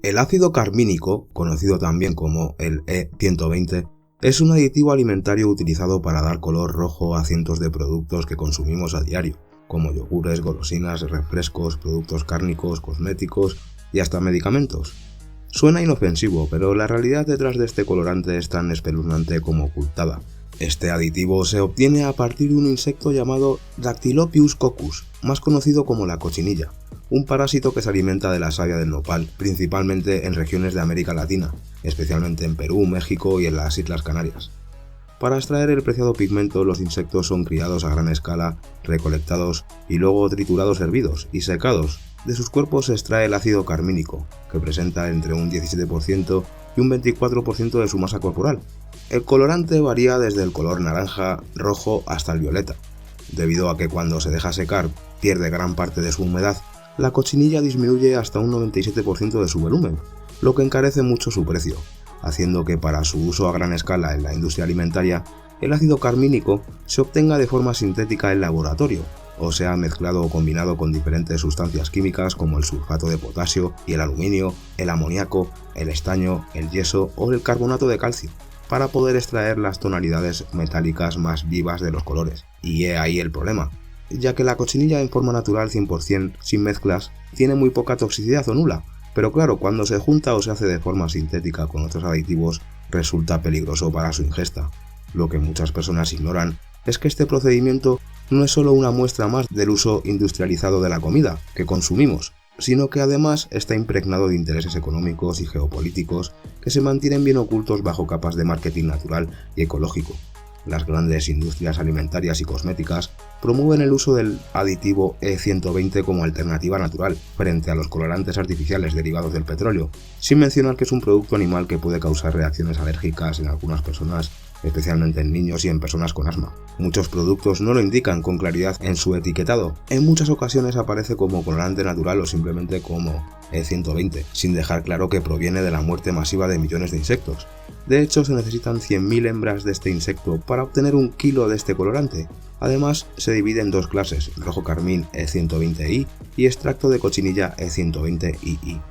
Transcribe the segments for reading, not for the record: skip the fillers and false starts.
El ácido carmínico, conocido también como el E120, es un aditivo alimentario utilizado para dar color rojo a cientos de productos que consumimos a diario, como yogures, golosinas, refrescos, productos cárnicos, cosméticos y hasta medicamentos. Suena inofensivo, pero la realidad detrás de este colorante es tan espeluznante como ocultada. Este aditivo se obtiene a partir de un insecto llamado Dactylopius coccus, más conocido como la cochinilla, un parásito que se alimenta de la savia del nopal, principalmente en regiones de América Latina, especialmente en Perú, México y en las Islas Canarias. Para extraer el preciado pigmento, los insectos son criados a gran escala, recolectados y luego triturados, hervidos y secados. De sus cuerpos se extrae el ácido carmínico, que presenta entre un 17% y un 24% de su masa corporal. El colorante varía desde el color naranja, rojo hasta el violeta. Debido a que cuando se deja secar pierde gran parte de su humedad, la cochinilla disminuye hasta un 97% de su volumen, lo que encarece mucho su precio, haciendo que para su uso a gran escala en la industria alimentaria, el ácido carmínico se obtenga de forma sintética en laboratorio, o sea mezclado o combinado con diferentes sustancias químicas como el sulfato de potasio y el aluminio, el amoníaco, el estaño, el yeso o el carbonato de calcio, para poder extraer las tonalidades metálicas más vivas de los colores. Y he ahí el problema, ya que la cochinilla en forma natural 100% sin mezclas tiene muy poca toxicidad o nula, pero claro, cuando se junta o se hace de forma sintética con otros aditivos resulta peligroso para su ingesta. Lo que muchas personas ignoran es que este procedimiento no es solo una muestra más del uso industrializado de la comida que consumimos, sino que además está impregnado de intereses económicos y geopolíticos que se mantienen bien ocultos bajo capas de marketing natural y ecológico. Las grandes industrias alimentarias y cosméticas promueven el uso del aditivo E120 como alternativa natural frente a los colorantes artificiales derivados del petróleo, sin mencionar que es un producto animal que puede causar reacciones alérgicas en algunas personas, especialmente en niños y en personas con asma. Muchos productos no lo indican con claridad en su etiquetado. En muchas ocasiones aparece como colorante natural o simplemente como E120, sin dejar claro que proviene de la muerte masiva de millones de insectos. De hecho, se necesitan 100.000 hembras de este insecto para obtener 1 kilo de este colorante. Además, se divide en 2 clases, rojo carmín E120i y extracto de cochinilla E120ii.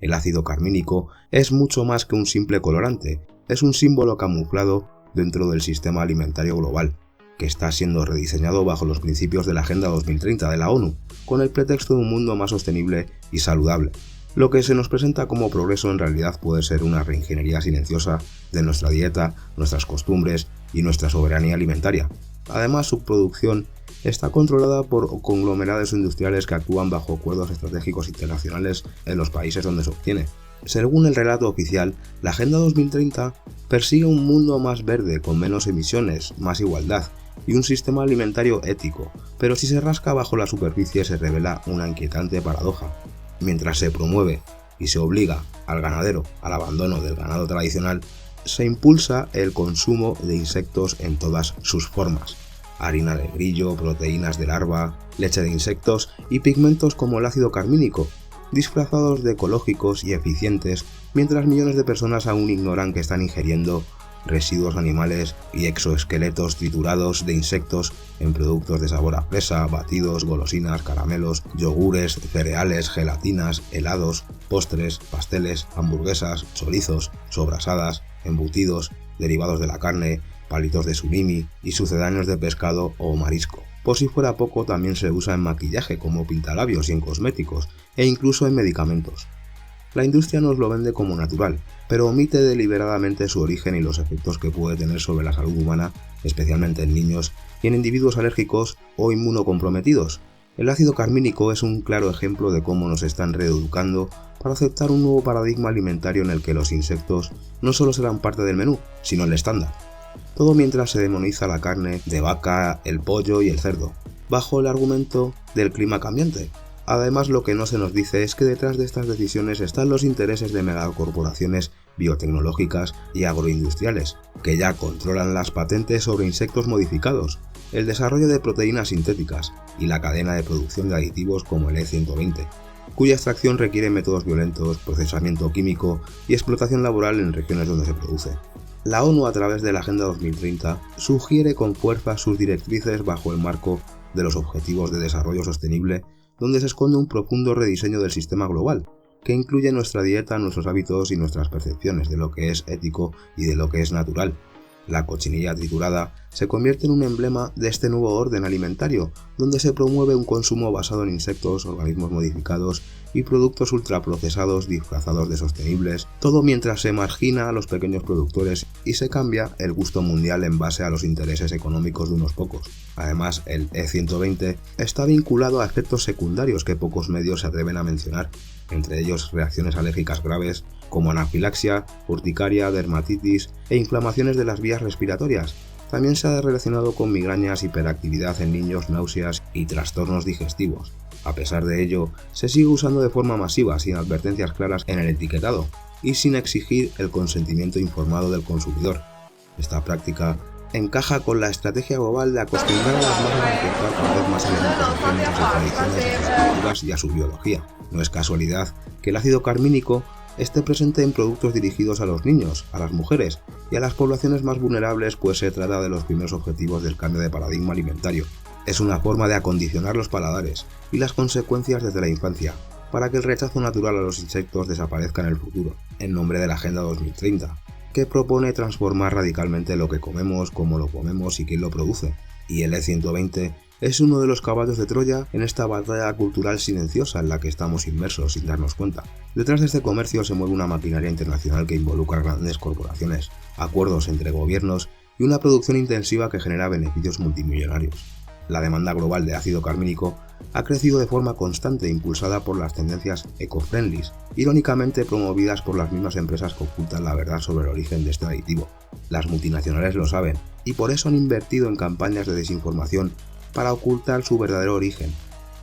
El ácido carmínico es mucho más que un simple colorante, es un símbolo camuflado dentro del sistema alimentario global, que está siendo rediseñado bajo los principios de la Agenda 2030 de la ONU, con el pretexto de un mundo más sostenible y saludable. Lo que se nos presenta como progreso en realidad puede ser una reingeniería silenciosa de nuestra dieta, nuestras costumbres y nuestra soberanía alimentaria. Además, su producción está controlada por conglomerados industriales que actúan bajo acuerdos estratégicos internacionales en los países donde se obtiene. Según el relato oficial, la Agenda 2030 persigue un mundo más verde, con menos emisiones, más igualdad y un sistema alimentario ético, pero si se rasca bajo la superficie se revela una inquietante paradoja. Mientras se promueve y se obliga al ganadero al abandono del ganado tradicional, se impulsa el consumo de insectos en todas sus formas. Harina de grillo, proteínas de larva, leche de insectos y pigmentos como el ácido carmínico, disfrazados de ecológicos y eficientes, mientras millones de personas aún ignoran que están ingiriendo residuos animales y exoesqueletos triturados de insectos en productos de sabor a fresa, batidos, golosinas, caramelos, yogures, cereales, gelatinas, helados, postres, pasteles, hamburguesas, chorizos, sobrasadas, embutidos, derivados de la carne, palitos de surimi y sucedáneos de pescado o marisco. Por si fuera poco, también se usa en maquillaje como pintalabios y en cosméticos, e incluso en medicamentos. La industria nos lo vende como natural, pero omite deliberadamente su origen y los efectos que puede tener sobre la salud humana, especialmente en niños y en individuos alérgicos o inmunocomprometidos. El ácido carmínico es un claro ejemplo de cómo nos están reeducando para aceptar un nuevo paradigma alimentario en el que los insectos no solo serán parte del menú, sino el estándar. Todo mientras se demoniza la carne de vaca, el pollo y el cerdo, bajo el argumento del clima cambiante. Además, lo que no se nos dice es que detrás de estas decisiones están los intereses de megacorporaciones biotecnológicas y agroindustriales, que ya controlan las patentes sobre insectos modificados, el desarrollo de proteínas sintéticas y la cadena de producción de aditivos como el E120, cuya extracción requiere métodos violentos, procesamiento químico y explotación laboral en regiones donde se produce. La ONU, a través de la Agenda 2030, sugiere con fuerza sus directrices bajo el marco de los Objetivos de Desarrollo Sostenible, donde se esconde un profundo rediseño del sistema global. que incluye nuestra dieta, nuestros hábitos y nuestras percepciones de lo que es ético y de lo que es natural. La cochinilla triturada se convierte en un emblema de este nuevo orden alimentario, donde se promueve un consumo basado en insectos, organismos modificados y productos ultraprocesados disfrazados de sostenibles, todo mientras se margina a los pequeños productores y se cambia el gusto mundial en base a los intereses económicos de unos pocos. Además, el E120 está vinculado a efectos secundarios que pocos medios se atreven a mencionar, entre ellos reacciones alérgicas graves como anafilaxia, urticaria, dermatitis e inflamaciones de las vías respiratorias. También se ha relacionado con migrañas, hiperactividad en niños, náuseas y trastornos digestivos. A pesar de ello, se sigue usando de forma masiva sin advertencias claras en el etiquetado y sin exigir el consentimiento informado del consumidor. Esta práctica encaja con la estrategia global de acostumbrar a las masas a aceptar cada vez más elementos ajenos a sus tradiciones, a sus culturas y a su biología. No es casualidad que el ácido carmínico esté presente en productos dirigidos a los niños, a las mujeres y a las poblaciones más vulnerables, pues se trata de los primeros objetivos del cambio de paradigma alimentario. Es una forma de acondicionar los paladares y las consecuencias desde la infancia, para que el rechazo natural a los insectos desaparezca en el futuro, en nombre de la Agenda 2030, que propone transformar radicalmente lo que comemos, cómo lo comemos y quién lo produce. Y el E120 es uno de los caballos de Troya en esta batalla cultural silenciosa en la que estamos inmersos sin darnos cuenta. Detrás de este comercio se mueve una maquinaria internacional que involucra grandes corporaciones, acuerdos entre gobiernos y una producción intensiva que genera beneficios multimillonarios. La demanda global de ácido carmínico ha crecido de forma constante, impulsada por las tendencias eco-friendly, irónicamente promovidas por las mismas empresas que ocultan la verdad sobre el origen de este aditivo. Las multinacionales lo saben y por eso han invertido en campañas de desinformación para ocultar su verdadero origen.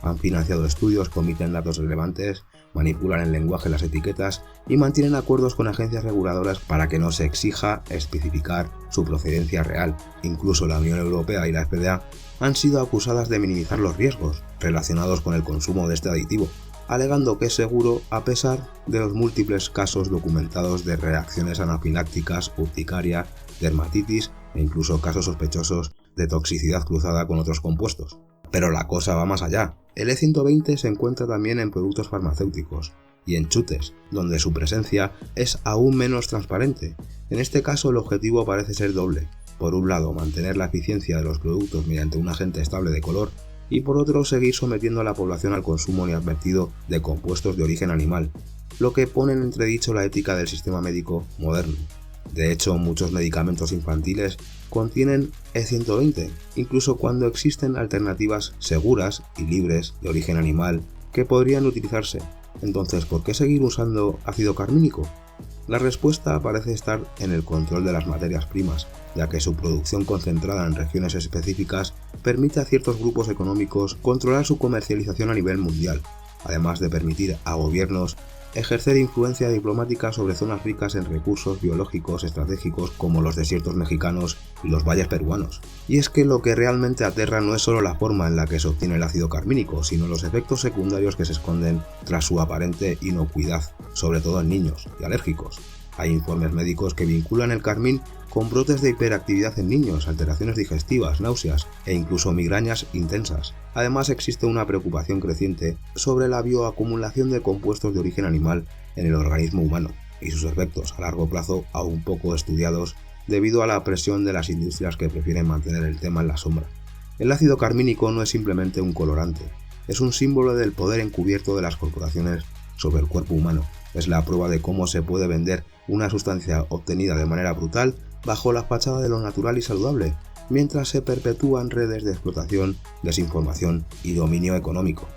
Han financiado estudios que omiten datos relevantes, manipulan el lenguaje en las etiquetas y mantienen acuerdos con agencias reguladoras para que no se exija especificar su procedencia real. Incluso la Unión Europea y la FDA han sido acusadas de minimizar los riesgos relacionados con el consumo de este aditivo, alegando que es seguro a pesar de los múltiples casos documentados de reacciones anafilácticas, urticaria, dermatitis e incluso casos sospechosos de toxicidad cruzada con otros compuestos. Pero la cosa va más allá. El E120 se encuentra también en productos farmacéuticos y en chutes, donde su presencia es aún menos transparente. En este caso el objetivo parece ser doble. Por un lado, mantener la eficiencia de los productos mediante un agente estable de color y por otro, seguir sometiendo a la población al consumo inadvertido de compuestos de origen animal, lo que pone en entredicho la ética del sistema médico moderno. De hecho, muchos medicamentos infantiles contienen E120, incluso cuando existen alternativas seguras y libres de origen animal que podrían utilizarse. Entonces, ¿por qué seguir usando ácido carmínico? La respuesta parece estar en el control de las materias primas, ya que su producción concentrada en regiones específicas permite a ciertos grupos económicos controlar su comercialización a nivel mundial, además de permitir a gobiernos ejercer influencia diplomática sobre zonas ricas en recursos biológicos estratégicos como los desiertos mexicanos y los valles peruanos. Y es que lo que realmente aterra no es solo la forma en la que se obtiene el ácido carmínico, sino los efectos secundarios que se esconden tras su aparente inocuidad, sobre todo en niños y alérgicos. Hay informes médicos que vinculan el carmín con brotes de hiperactividad en niños, alteraciones digestivas, náuseas e incluso migrañas intensas. Además, existe una preocupación creciente sobre la bioacumulación de compuestos de origen animal en el organismo humano y sus efectos a largo plazo aún poco estudiados debido a la presión de las industrias que prefieren mantener el tema en la sombra. El ácido carmínico no es simplemente un colorante, es un símbolo del poder encubierto de las corporaciones sobre el cuerpo humano. Es la prueba de cómo se puede vender una sustancia obtenida de manera brutal bajo la fachada de lo natural y saludable, mientras se perpetúan redes de explotación, desinformación y dominio económico.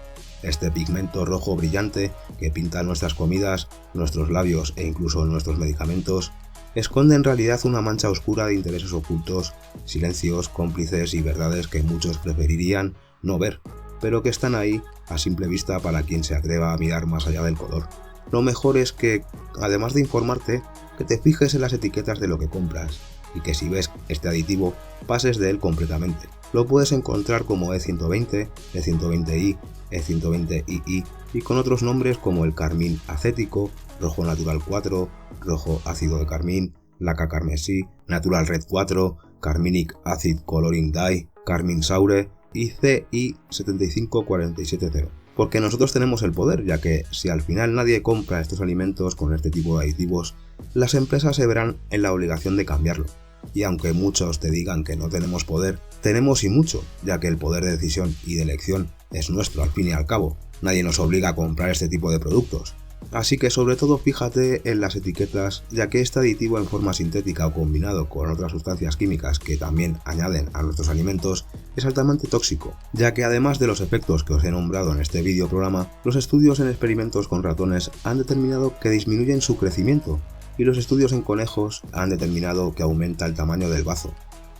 Este pigmento rojo brillante que pinta nuestras comidas, nuestros labios e incluso nuestros medicamentos, esconde en realidad una mancha oscura de intereses ocultos, silencios, cómplices y verdades que muchos preferirían no ver, pero que están ahí a simple vista para quien se atreva a mirar más allá del color. Lo mejor es que, además de informarte, que te fijes en las etiquetas de lo que compras y que si ves este aditivo, pases de él completamente. Lo puedes encontrar como E120, E120i, E120ii y con otros nombres como el carmín acético, rojo natural 4, rojo ácido de carmín, laca carmesí, natural red 4, carminic acid coloring dye, carmín saure y CI75470. Porque nosotros tenemos el poder, ya que si al final nadie compra estos alimentos con este tipo de aditivos, las empresas se verán en la obligación de cambiarlo. Y aunque muchos te digan que no tenemos poder, tenemos y mucho, ya que el poder de decisión y de elección es nuestro al fin y al cabo. Nadie nos obliga a comprar este tipo de productos. Así que sobre todo fíjate en las etiquetas, ya que este aditivo en forma sintética o combinado con otras sustancias químicas que también añaden a nuestros alimentos es altamente tóxico, ya que además de los efectos que os he nombrado en este vídeo programa, los estudios en experimentos con ratones han determinado que disminuyen su crecimiento y los estudios en conejos han determinado que aumenta el tamaño del bazo.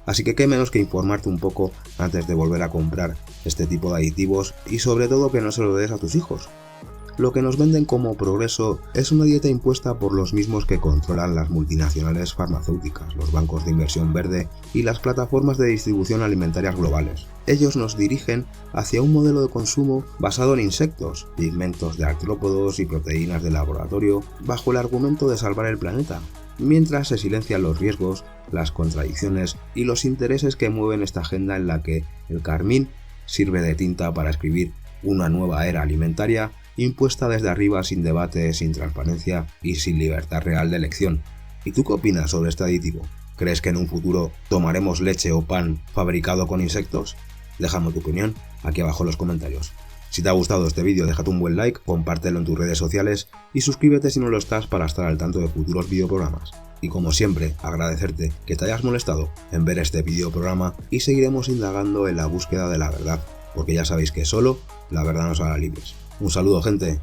Así que qué menos que informarte un poco antes de volver a comprar este tipo de aditivos y sobre todo que no se lo des a tus hijos. Lo que nos venden como progreso es una dieta impuesta por los mismos que controlan las multinacionales farmacéuticas, los bancos de inversión verde y las plataformas de distribución alimentarias globales. Ellos nos dirigen hacia un modelo de consumo basado en insectos, pigmentos de artrópodos y proteínas de laboratorio, bajo el argumento de salvar el planeta, mientras se silencian los riesgos, las contradicciones y los intereses que mueven esta agenda en la que el carmín sirve de tinta para escribir una nueva era alimentaria impuesta desde arriba sin debate, sin transparencia y sin libertad real de elección. ¿Y tú qué opinas sobre este aditivo? ¿Crees que en un futuro tomaremos leche o pan fabricado con insectos? Déjame tu opinión aquí abajo en los comentarios. Si te ha gustado este vídeo, déjate un buen like, compártelo en tus redes sociales y suscríbete si no lo estás para estar al tanto de futuros videoprogramas. Y como siempre, agradecerte que te hayas molestado en ver este videoprograma y seguiremos indagando en la búsqueda de la verdad, porque ya sabéis que solo la verdad nos hará libres. Un saludo, gente.